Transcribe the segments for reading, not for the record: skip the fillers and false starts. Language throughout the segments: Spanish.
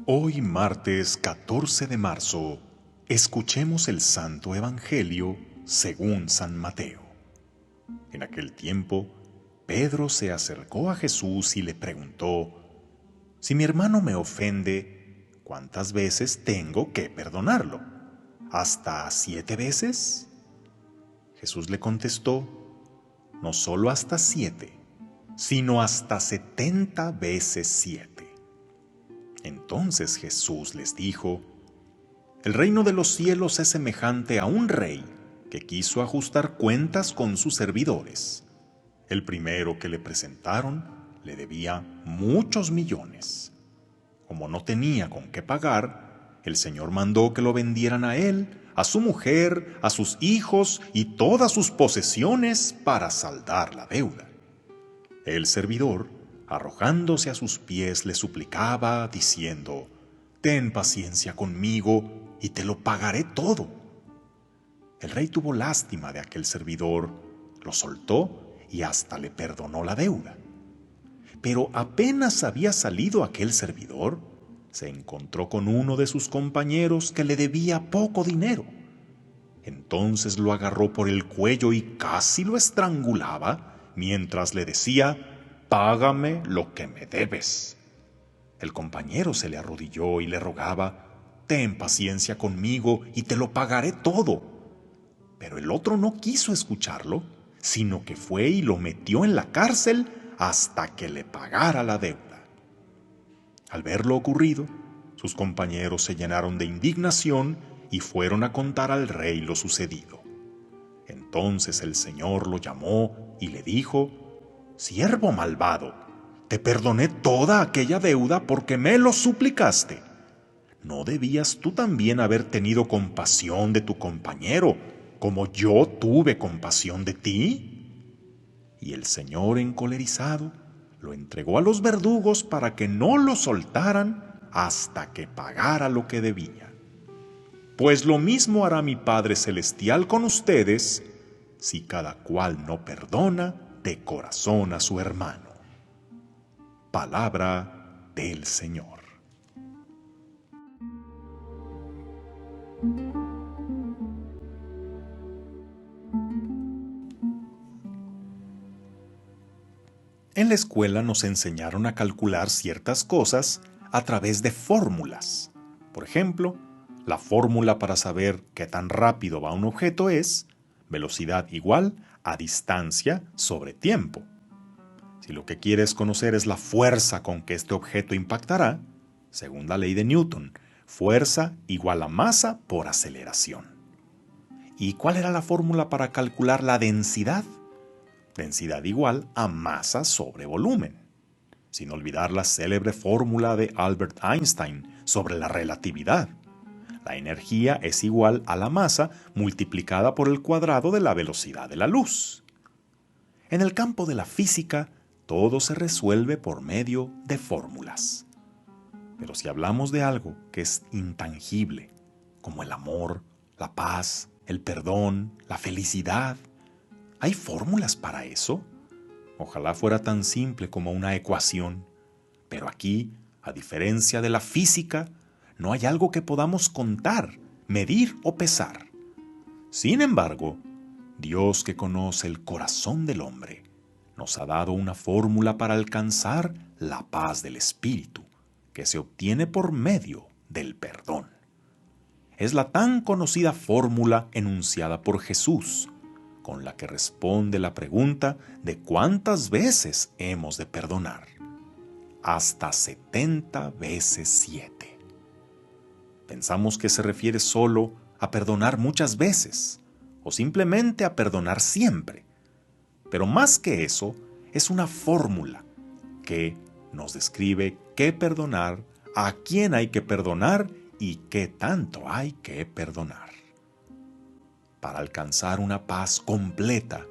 Hoy martes 14 de marzo, escuchemos el Santo Evangelio según San Mateo. En aquel tiempo, Pedro se acercó a Jesús y le preguntó: «Si mi hermano me ofende, ¿cuántas veces tengo que perdonarlo? ¿Hasta 7 veces?» Jesús le contestó: «No solo hasta 7, sino hasta 70 veces 7». Entonces Jesús les dijo: «El reino de los cielos es semejante a un rey que quiso ajustar cuentas con sus servidores. El primero que le presentaron le debía muchos millones. Como no tenía con qué pagar, el Señor mandó que lo vendieran a él, a su mujer, a sus hijos y todas sus posesiones para saldar la deuda. El servidor, arrojándose a sus pies, le suplicaba, diciendo: «Ten paciencia conmigo y te lo pagaré todo». El rey tuvo lástima de aquel servidor, lo soltó y hasta le perdonó la deuda. Pero apenas había salido aquel servidor, se encontró con uno de sus compañeros que le debía poco dinero. Entonces lo agarró por el cuello y casi lo estrangulaba, mientras le decía: «Págame lo que me debes». El compañero se le arrodilló y le rogaba: «Ten paciencia conmigo y te lo pagaré todo». Pero el otro no quiso escucharlo, sino que fue y lo metió en la cárcel hasta que le pagara la deuda. Al ver lo ocurrido, sus compañeros se llenaron de indignación y fueron a contar al rey lo sucedido. Entonces el Señor lo llamó y le dijo: «Siervo malvado, te perdoné toda aquella deuda porque me lo suplicaste. ¿No debías tú también haber tenido compasión de tu compañero, como yo tuve compasión de ti?» Y el Señor, encolerizado, lo entregó a los verdugos para que no lo soltaran hasta que pagara lo que debía. Pues lo mismo hará mi Padre Celestial con ustedes, si cada cual no perdona de corazón a su hermano». Palabra del Señor. En la escuela nos enseñaron a calcular ciertas cosas a través de fórmulas. Por ejemplo, la fórmula para saber qué tan rápido va un objeto es velocidad igual a distancia sobre tiempo. Si lo que quieres conocer es la fuerza con que este objeto impactará, según la ley de Newton, fuerza igual a masa por aceleración. ¿Y cuál era la fórmula para calcular la densidad? Densidad igual a masa sobre volumen. Sin olvidar la célebre fórmula de Albert Einstein sobre la relatividad. La energía es igual a la masa multiplicada por el cuadrado de la velocidad de la luz. En el campo de la física, todo se resuelve por medio de fórmulas. Pero si hablamos de algo que es intangible, como el amor, la paz, el perdón, la felicidad, ¿hay fórmulas para eso? Ojalá fuera tan simple como una ecuación. Pero aquí, a diferencia de la física, no hay algo que podamos contar, medir o pesar. Sin embargo, Dios, que conoce el corazón del hombre, nos ha dado una fórmula para alcanzar la paz del espíritu, que se obtiene por medio del perdón. Es la tan conocida fórmula enunciada por Jesús, con la que responde la pregunta de cuántas veces hemos de perdonar. Hasta 70 veces 7. Pensamos que se refiere solo a perdonar muchas veces, o simplemente a perdonar siempre. Pero más que eso, es una fórmula que nos describe qué perdonar, a quién hay que perdonar y qué tanto hay que perdonar. Para alcanzar una paz completa,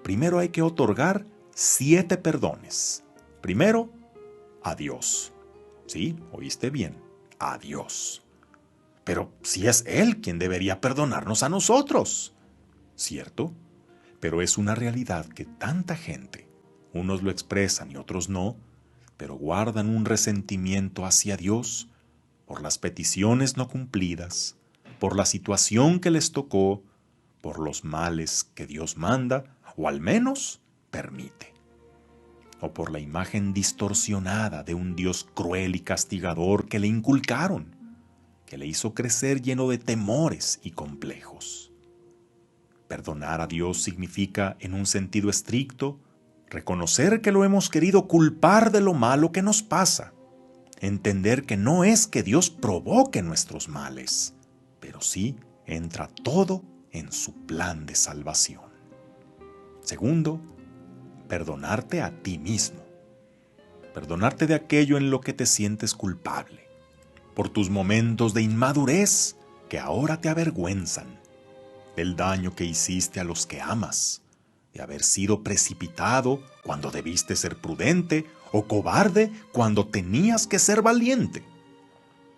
primero hay que otorgar 7 perdones. Primero, a Dios. Sí, oíste bien, a Dios. Pero si es Él quien debería perdonarnos a nosotros, ¿cierto? Pero es una realidad que tanta gente, unos lo expresan y otros no, pero guardan un resentimiento hacia Dios por las peticiones no cumplidas, por la situación que les tocó, por los males que Dios manda, o al menos permite, o por la imagen distorsionada de un Dios cruel y castigador que le inculcaron, que le hizo crecer lleno de temores y complejos. Perdonar a Dios significa, en un sentido estricto, reconocer que lo hemos querido culpar de lo malo que nos pasa, entender que no es que Dios provoque nuestros males, pero sí entra todo en su plan de salvación. Segundo, perdonarte a ti mismo. Perdonarte de aquello en lo que te sientes culpable, por tus momentos de inmadurez que ahora te avergüenzan, del daño que hiciste a los que amas, de haber sido precipitado cuando debiste ser prudente o cobarde cuando tenías que ser valiente.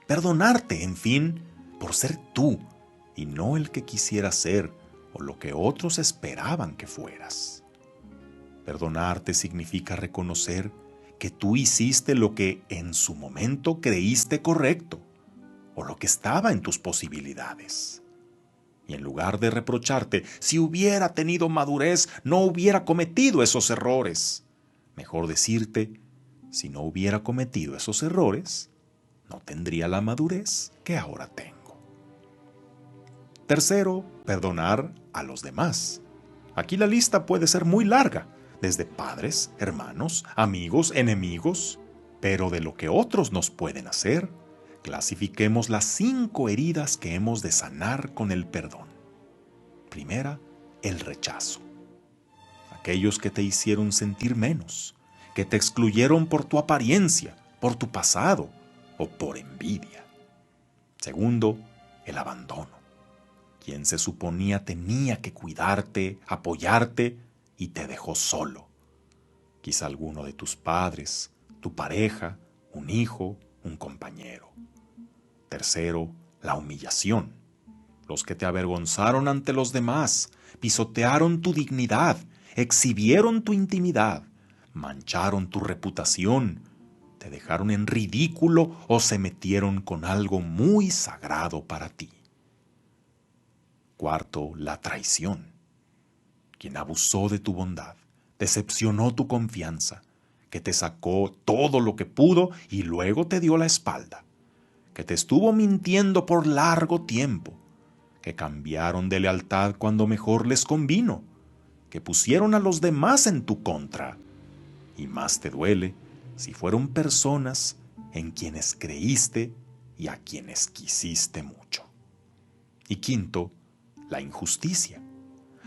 Perdonarte, en fin, por ser tú y no el que quisieras ser o lo que otros esperaban que fueras. Perdonarte significa reconocer que tú hiciste lo que en su momento creíste correcto o lo que estaba en tus posibilidades. Y en lugar de reprocharte, si hubiera tenido madurez, no hubiera cometido esos errores. Mejor decirte, si no hubiera cometido esos errores, no tendría la madurez que ahora tengo. Tercero, perdonar a los demás. Aquí la lista puede ser muy larga, desde padres, hermanos, amigos, enemigos, pero de lo que otros nos pueden hacer, clasifiquemos las 5 heridas que hemos de sanar con el perdón. Primera, el rechazo. Aquellos que te hicieron sentir menos, que te excluyeron por tu apariencia, por tu pasado o por envidia. Segundo, el abandono. Quien se suponía tenía que cuidarte, apoyarte y te dejó solo. Quizá alguno de tus padres, tu pareja, un hijo, un compañero. Tercero, la humillación. Los que te avergonzaron ante los demás, pisotearon tu dignidad, exhibieron tu intimidad, mancharon tu reputación, te dejaron en ridículo o se metieron con algo muy sagrado para ti. Cuarto, la traición. Quien abusó de tu bondad, decepcionó tu confianza, que te sacó todo lo que pudo y luego te dio la espalda, que te estuvo mintiendo por largo tiempo, que cambiaron de lealtad cuando mejor les convino, que pusieron a los demás en tu contra. Y más te duele si fueron personas en quienes creíste y a quienes quisiste mucho. Y quinto, la injusticia.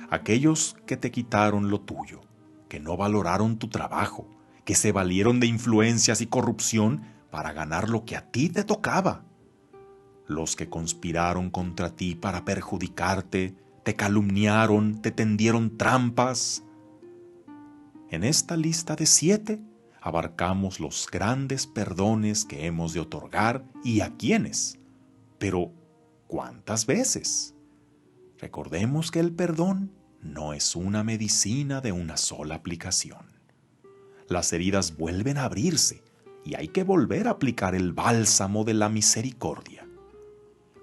Aquellos que te quitaron lo tuyo, que no valoraron tu trabajo, que se valieron de influencias y corrupción para ganar lo que a ti te tocaba. Los que conspiraron contra ti para perjudicarte, te calumniaron, te tendieron trampas. En esta lista de 7 abarcamos los grandes perdones que hemos de otorgar y a quiénes. Pero, ¿cuántas veces? Recordemos que el perdón no es una medicina de una sola aplicación. Las heridas vuelven a abrirse y hay que volver a aplicar el bálsamo de la misericordia.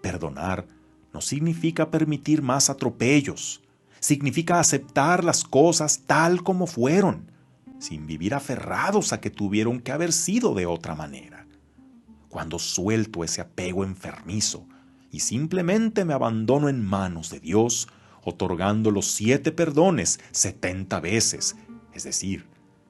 Perdonar no significa permitir más atropellos, significa aceptar las cosas tal como fueron, sin vivir aferrados a que tuvieron que haber sido de otra manera. Cuando suelto ese apego enfermizo y simplemente me abandono en manos de Dios, otorgando los 7 perdones 70 veces, es decir,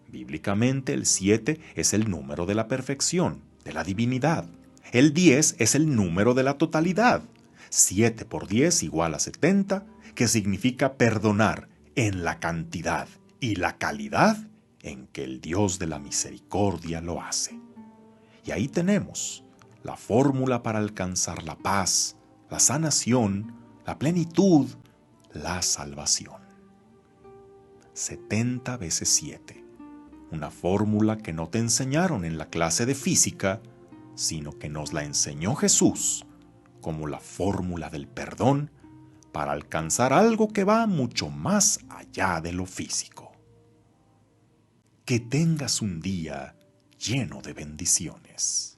bíblicamente el 7 es el número de la perfección, de la divinidad. El 10 es el número de la totalidad. 7 por 10 igual a 70, que significa perdonar en la cantidad y la calidad en que el Dios de la misericordia lo hace. Y ahí tenemos la fórmula para alcanzar la paz, la sanación, la plenitud, la salvación. 70 veces 7. Una fórmula que no te enseñaron en la clase de física, sino que nos la enseñó Jesús como la fórmula del perdón para alcanzar algo que va mucho más allá de lo físico. Que tengas un día lleno de bendiciones.